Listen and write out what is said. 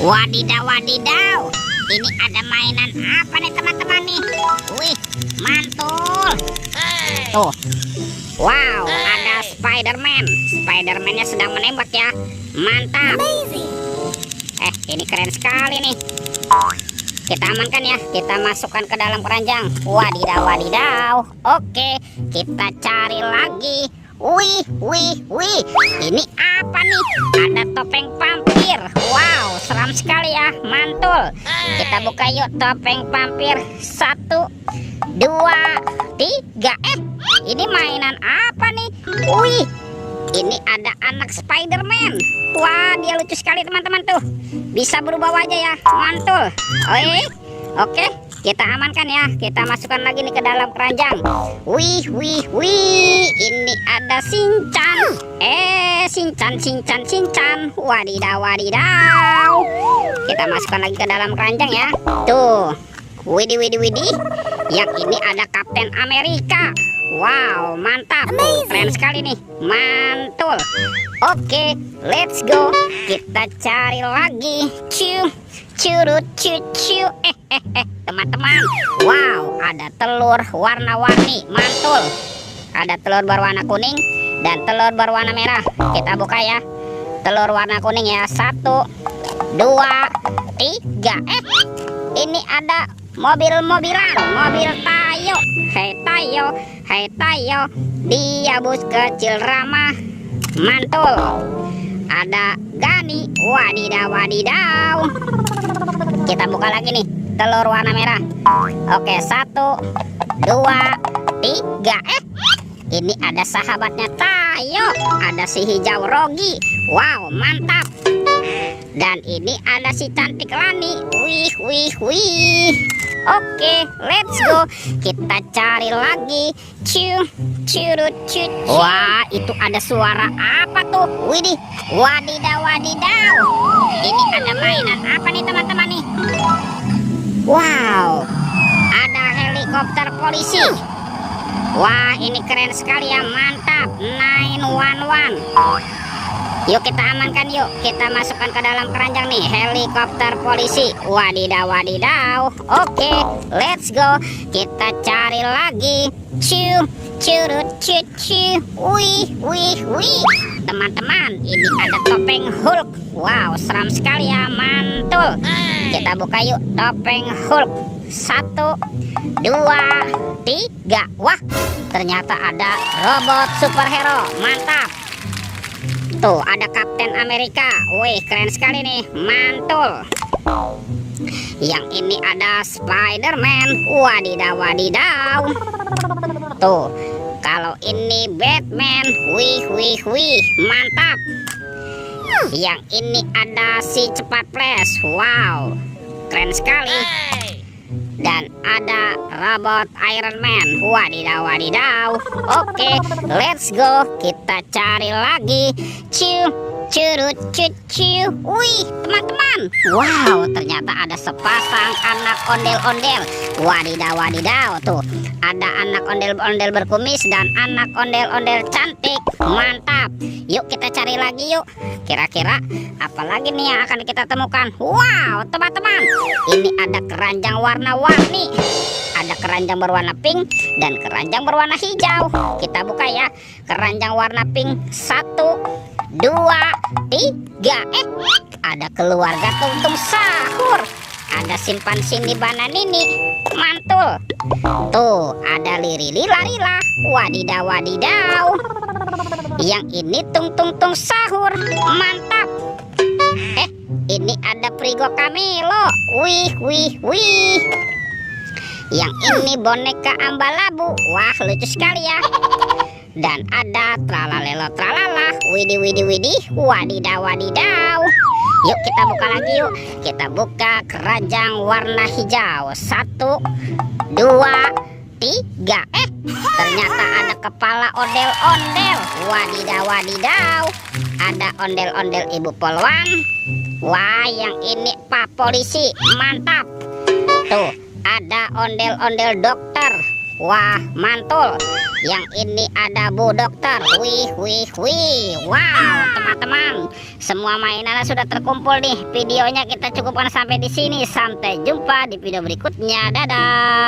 Wadidaw, wadidaw. Ini ada mainan apa nih teman-teman nih? Wih, mantul. Tuh. Wow, ada Spider-Man. Spider-Man-nya sedang menembak ya. Mantap. Ini keren sekali nih. Kita amankan ya. Kita masukkan ke dalam keranjang. Wadidaw, wadidaw. Oke, kita cari lagi. Wih, wih, wih. Ini apa nih? Ada topeng vampir. Wow, seram sekali ya. Mantul. Kita buka yuk topeng vampir. 1, 2, 3. Ini mainan apa nih? Wih, ini ada anak Spider-Man. Wah, dia lucu sekali teman-teman tuh. Bisa berubah wajah ya. Mantul. Oke, kita amankan ya. Kita masukkan lagi nih ke dalam keranjang. Wih, wih, wih. Ini ada Shinchan. Shinchan. Wadidaw, wadidaw. Kita masukkan lagi ke dalam keranjang ya. Tuh. Widih. Yang ini ada Kapten Amerika. Wow, mantap. Keren sekali nih. Mantul. Oke, let's go. Kita cari lagi. Curut. Teman-teman. Wow, ada telur warna-warni. Mantul. Ada telur berwarna kuning dan telur berwarna merah. Kita buka ya. Telur warna kuning ya. 1, 2, 3. Ini ada mobil-mobilan. Mobil Tayo. Hai Tayo. Dia bus kecil ramah. Mantul. Ada Gani. Wadidaw. Kita buka lagi nih. Telur warna merah. Oke, 1, 2, 3. Ini ada sahabatnya Tayo. Ada si hijau Rogi. Wow, mantap. Dan ini ada si cantik Lani. Wih. Oke, let's go. Kita cari lagi. Curut. Wah, itu ada suara apa tuh? Widih. Wadidaw. Ini ada mainan apa nih teman-teman nih? Wow, ada helikopter polisi. Wah, ini keren sekali ya. Mantap. 911. Yuk kita amankan yuk. Kita masukkan ke dalam keranjang nih. Helikopter polisi. Wadidaw. Oke, let's go. Kita cari lagi. Curut. Wih. Teman-teman, ini ada topeng Hulk. Wow, seram sekali ya. Mantul. Kita buka yuk topeng Hulk. 1, 2, 3. Wah, ternyata ada robot superhero. Mantap. Tuh, ada Kapten Amerika. Wih, keren sekali nih. Mantul. Yang ini ada Spider-Man. Wadidaw. Tuh, kalau ini Batman. Wih. Mantap. Yang ini ada si cepat flash. Wow, keren sekali. Dan ada robot Iron Man. Wadidaw. Oke, let's go. Kita cari lagi. Curut. Wih, teman-teman. Wow, ternyata ada sepasang anak ondel-ondel. Wadidaw. Tuh, ada anak ondel-ondel berkumis dan anak ondel-ondel cantik. Mantap. Yuk kita cari lagi yuk. Kira-kira apa lagi nih yang akan kita temukan? Wow, teman-teman. Ini ada keranjang warna-warni. Ada keranjang berwarna pink dan keranjang berwarna hijau. Kita buka ya. Keranjang warna pink. 1, 2, 3. Ada keluarga Tung Sahur. Ada simpansin di Bananini. Mantul. Tuh, ada Lila. Wadidaw. Yang ini Tung Sahur. Mantap. Ini ada Prigo Camilo. Wih. Yang ini boneka Ambalabu. Wah, lucu sekali ya. Dan ada Tralalelo Tralala. Widih. Wadidaw. Yuk kita buka lagi yuk. Kita buka keranjang warna hijau. 1, 2, 3. Ternyata ada kepala ondel-ondel. Wadidaw. Ada ondel-ondel Ibu Polwan. Wah, yang ini Pak Polisi. Mantap. Tuh, ada ondel-ondel dokter. Wah, mantul. Yang ini ada Bu Dokter. Wih, wih, wih. Wow, teman-teman, semua mainannya sudah terkumpul nih. Videonya kita cukupkan sampai di sini. Sampai jumpa di video berikutnya. Dadah.